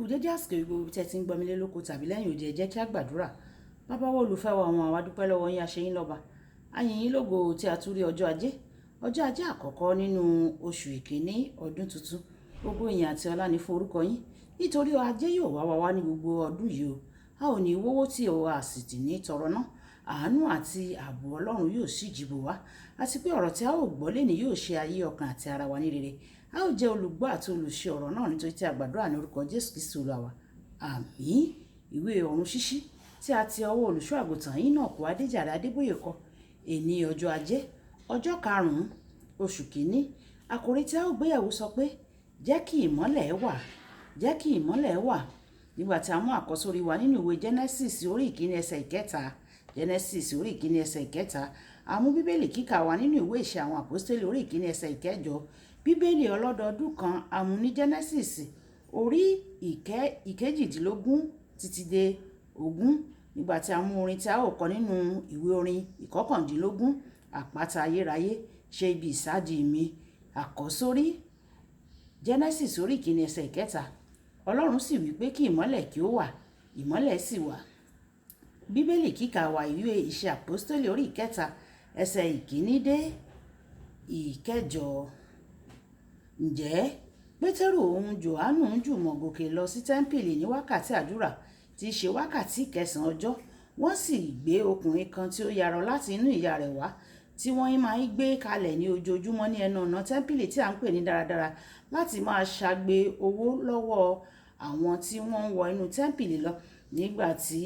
kú dédé àsìkò gbogbo tẹ́ ti ń gbọ́ mi lé lóko tàbí lẹ́yìn òde ẹ jẹ́ kí a gbàdúrà. Bàbá wa olùfẹ́ wa ọmọ àwa dúpẹ́ lọ́wọ́ yín, a ṣe yín lọ́ba. A yìn yín lógo tí a tún rí ọjọ́ ajé àkọ́kọ́ nínú oṣù ìkíní ọdún tuntun. Gbogbo ìyìn àti ọlá ni fún orúkọ yín, nítorí ajé yóò wá ní gbogbo ọdún yìí o. A ò ní wówó tí o a sì tì ní tọrọ náà. Àánú àti ààbò Ọlọ́run yóò sì jìbò wá, àti pé ọ̀rọ̀ tí a ó gbọ́ lénìí yóò ṣe ayé ọkàn àti ara wa ní rere. A ó jẹ́ olùgbọ́ àti olùṣe ọ̀rọ̀ náà nítorí tí a gbàdúrà ní orúkọ Jésù Kristi Olúwa wa. Àmín. Ìwé ọ̀run ṣíṣí tí a ti ọwọ́ olùṣọ́ àgùntàn Enoch Adéjàre Adébóyè kọ. Èní ọjọ́ ajé, ọjọ́ karùn-ún oṣù kìíní. Àkòrí tí a ó gbéyẹ̀wò sọ pé jẹ́ kí ìmọ́lẹ̀ wà, jẹ́ kí ìmọ́lẹ̀ wà. Nígbà tí a mú àkọ́sórí wa nínú ìwé Genesis orí ìkíní ẹsẹ̀ ìkẹta, Genesis orí ìkíní ẹsẹ̀ ìkẹta. A mú bíbélì kíkà wa nínú ìwé ìṣe àwọn àpọ́stélì orí ìkíní ẹsẹ̀ ìkẹjọ. Bíbélì ọlọ́dọọdún kan a mú ní Genesis orí ìkejìdínlógún títí dé ogún. Nígbà tí a mú orin tí a ó kọ nínú ìwé orin ìkọkàndínlógún, àpáta ayérayé ṣe ibi ìsádi mi. Àkọ́sórí Genesis orí ìkíní ẹsẹ̀ ìkẹta. Ọlọ́run sì wí pé kí ìmọ́lẹ̀ kí ó wà, ìmọ́lẹ̀ sì wà. Bíbélì kíkà wa ìwé ìṣe àpọ́stélì orí ìkẹta ẹsẹ̀ ìkíní dé ìkẹjọ. Ǹjẹ́ Pétérù òun Jòhánù ń jùmọ̀ gòkè lọ sí tẹ́ḿpìlì ní wákàtí àdúrà tí í ṣe wákàtí kẹsàn-án ọjọ́. Wọ́n sì gbé ọkùnrin kan tí ó yarọ láti inú ìyá rẹ̀ wá, tí wọ́n máa ń gbé kalẹ̀ ní ojoojúmọ́ ní ẹnu ọ̀nà tẹ́ḿpìlì tí à ń pè ní dáradára, láti máa ṣagbe owó lọ́wọ́ àwọn tí wọ́n ń wọ inú tẹ́ḿpìlì lọ. Nígbà tí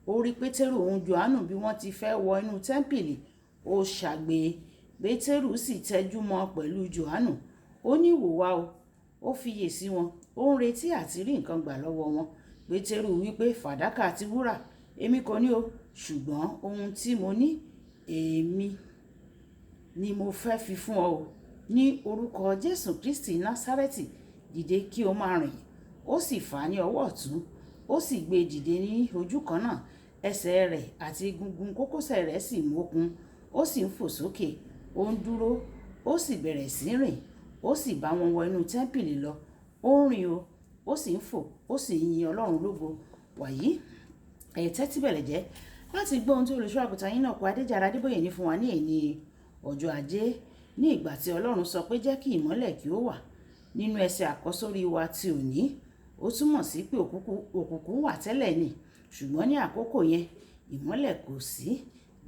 ó rí Pétérù òun Jòhánù bí wọ́n ti fẹ́ wọ inú tẹ́ḿpìlì, ó ṣagbe. Pétérù sì tẹjú mọ́ pẹ̀lú Jòhánù. Ó ní, wò wá o. Ó fiyè sí wọn, ó ń retí àti rí nǹkan gbà lọ́wọ́ wọn. Pétérù wípé, fàdákà àti wúrà èmi kò ní o, ṣùgbọ́n ohun tí mo ní èmi ni mo fẹ́ fi fún ọ o. Ní orúkọ Jésù Kristi Násárẹ́tì, dìde kí o máa rìn. Ó sì fà á ní ọwọ́ ọ̀tún, ó sì gbé e dìde ní ojú kan náà. Ẹsẹ̀ rẹ̀ àti egungun kókósẹ̀ rẹ̀ sì mókun, ó sì ń fò sókè, ó ń dúró, ó sì bẹ̀rẹ̀ sí rìn. Ó sì bá wọn wọ inú tẹ́ḿpìlì lọ. Ó ń rìn o, ó sì ń fò, ó sì ń yin Ọlọ́run lógo. Wàyí tẹ́tí bẹ̀rẹ̀ jẹ́ láti gbọ́ ohun tí olùṣọ́ àgùntàn Enoch Adéjàre Adébóyè ní fún wa ní èní ọjọ́ ajé, ní ìgbà tí Ọlọ́run sọ pé jẹ́ kí ìmọ́lẹ̀ kí ó wà. Nínú ẹsẹ̀ àkọ́sórí wa ti òní, ó túmọ̀ sí pé òkùnkùn wà tẹ́lẹ̀ ni, ṣùgbọ́n ní àkókò yẹn ìmọ́lẹ̀ kò sí.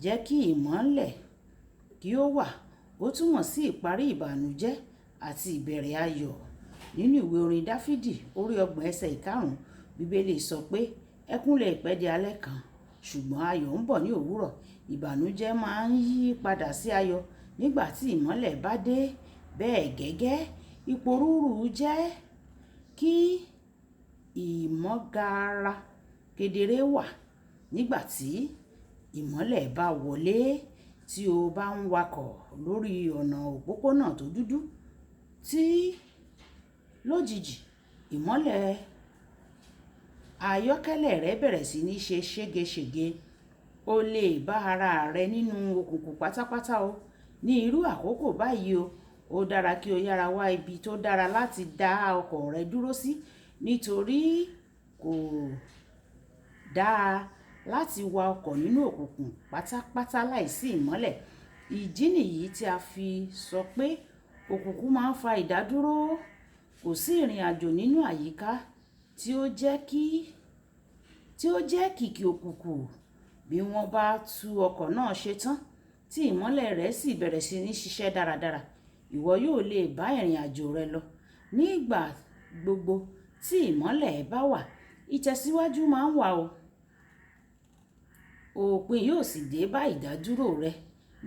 Jẹ́ kí ìmọ́lẹ̀ kí ó wà, ó túmọ̀ sí ìparí ìbànújẹ́ àti ìbẹ̀rẹ̀ ayọ̀. Nínú ìwé orin Dáfídì orí 30 ẹsẹ̀ ìkarùn-ún, Bíbélì sọ pé ẹkún lè pẹ́ di alẹ́ kan, ṣùgbọ́n ayọ̀ ń bọ̀ ní òwúrọ̀. Ìbànújẹ́ máa ń yí padà sí ayọ̀ nígbà tí ìmọ́lẹ̀ bá dé. Bẹ́ẹ̀ gẹ́gẹ́, ìpòrúurú jẹ́ kí ìmọ̀gára kedere wà nígbà tí ìmọ́lẹ̀ bá wọlé. Tí o bá ń wakọ̀ lórí ọ̀nà òpópónà tó dúdú, tí lójijì ìmọ́lẹ̀ ayọ́kẹ́lẹ́ rẹ bẹ̀rẹ̀ sí ní ṣe ségesège, o lè bá ara rẹ nínú òkùnkùn pátápátá o. Ní irú àkókò báyìí o, ó dára kí o yára wá ibi tó dára láti dá ọkọ̀ rẹ dúró sí, nítorí kò dáa láti wa ọkọ̀ nínú òkùnkùn pátápátá láìsí ìmọ́lẹ̀. Ìdí nìyí tí a fi sọ pé òkùnkùn máa ń fa ìdádúró. Kò sí ìrìn àjò nínú àyíká tí ó jẹ́ kìkì òkùnkùn. Bí wọ́n bá tú ọkọ̀ náà ṣe tán, tí ìmọ́lẹ̀ rẹ̀ sì bẹ̀rẹ̀ sí ní ṣiṣẹ́ dáradára, ìwọ yóò lè bá ìrìn àjò rẹ lọ. Ní ìgbà gbogbo tí ìmọ́lẹ̀ bá wà, ìtẹ̀síwájú máa ń wà o. Òpin yóò sì dé bá ìdádúró rẹ.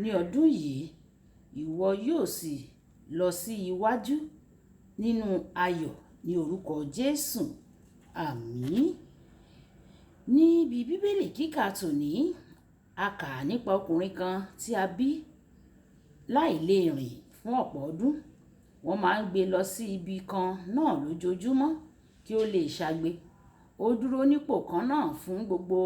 Ní ọdún yìí, ìwọ yóò sì lọ sí iwájú nínú ayọ̀ ní orúkọ Jésù. Àmín. Níbi Bíbélì kíkà tòní, a kà nípa ọkùnrin kan tí a bí láì lè rìn fún ọ̀pọ̀ ọdún. Wọ́n máa ń gbé lọ sí ibi kan náà lójoojúmọ́ kí ó lè ṣagbe. Ó dúró nípò kan náà fún gbogbo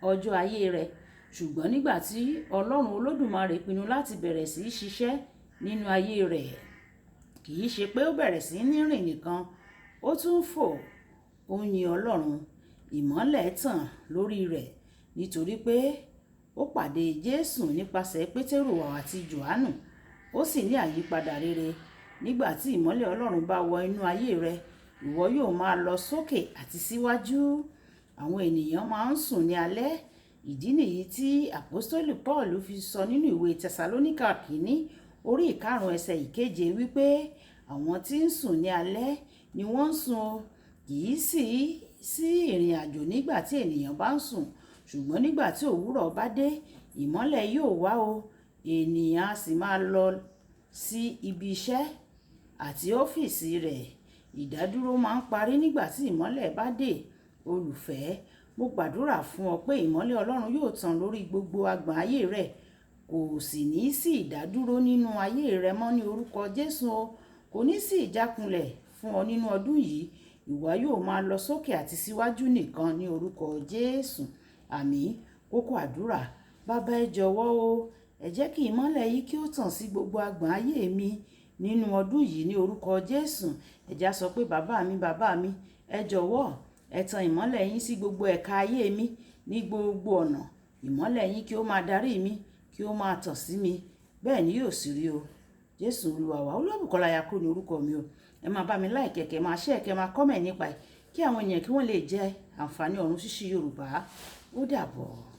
ọjọ́ ayé rẹ̀. Ṣùgbọ́n nígbà tí Ọlọ́run Olódùmarè pinnu láti bẹ̀rẹ̀ sí í ṣiṣẹ́ nínú ayé rẹ̀, kì í ṣe pé ó bẹ̀rẹ̀ sí ní rìn nìkan, ó tún fò, ó ń yin Ọlọ́run. Ìmọ́lẹ̀ tàn lórí rẹ̀ nítorí pé ó pàdé Jésù nípasẹ̀ Pétérù àti Jòhánù. Ó sì ní àyípadà rere. Nígbà tí ìmọ́lẹ̀ Ọlọ́run bá wọ inú ayé rẹ, ìwọ yóò máa lọ sókè àti síwájú. Àwọn ènìyàn máa ń sùn ní alẹ́. Ìdí nìyí tí àpọ́stélì Pọ́ọ̀lù fi sọ nínú ìwé Tẹsalóníkà kìíní orí 5 ẹsẹ̀ 7 wípé àwọn tí ń sùn ní alẹ́ ni wọ́n ń sùn, kì í sí ìrìn àjò nígbà tí ènìyàn bá ń sùn, ṣùgbọ́n nígbà tí òwúrọ̀ bá dé, ìmọ́lẹ̀ yóò wá o. Ènìyàn á sì máa lọ sí ibi iṣẹ́ àti ọ́fíìsì rẹ̀. Ìdádúró máa ń parí nígbà tí ìmọ́lẹ̀ bá dé. Olùfẹ́, mo gbàdúrà fún ọ pé ìmọ́lẹ̀ Ọlọ́run yóò tàn lórí gbogbo agbọ̀n ayé rẹ. Kò sì ní sí ìdádúró nínú ayé rẹ mọ́ ní orúkọ Jésù o. Kò ní sí ìjákulẹ̀ fún ọ nínú ọdún yìí. Ìwọ yóò máa lọ sókè àti síwájú nìkan ní orúkọ Jésù. Àmín. Kókó àdúrà. Bàbá, ẹ jọ̀wọ́ o, ẹ jẹ́ kí ìmọ́lẹ̀ yìí kí ó tàn sí gbogbo agbọ̀n ayé mi nínú ọdún yìí ní orúkọ Jésù. Ẹ jẹ́ á sọ pé bàbá mi, ẹ jọ̀wọ́, ẹ tan ìmọ́lẹ̀ yín sí gbogbo ẹ̀ka ayé mi ní gbogbo ọ̀nà. Ìmọ́lẹ̀ yín kí ó máa darí mi, kí ó máa tàn sí mi. Bẹ́ẹ̀ ni yóò sì rí o. Jésù Olúwa wa. Olúwabùkọ́lá Ayako ní orúkọ mi o. Ẹ máa bá mi like, kẹ́ máa share, kẹ́ máa comment nípa ẹ̀ kí àwọn èèyàn kí wọ́n lè jẹ àǹfààní ọ̀run ṣíṣí Yorùbá. Ó dàbọ̀.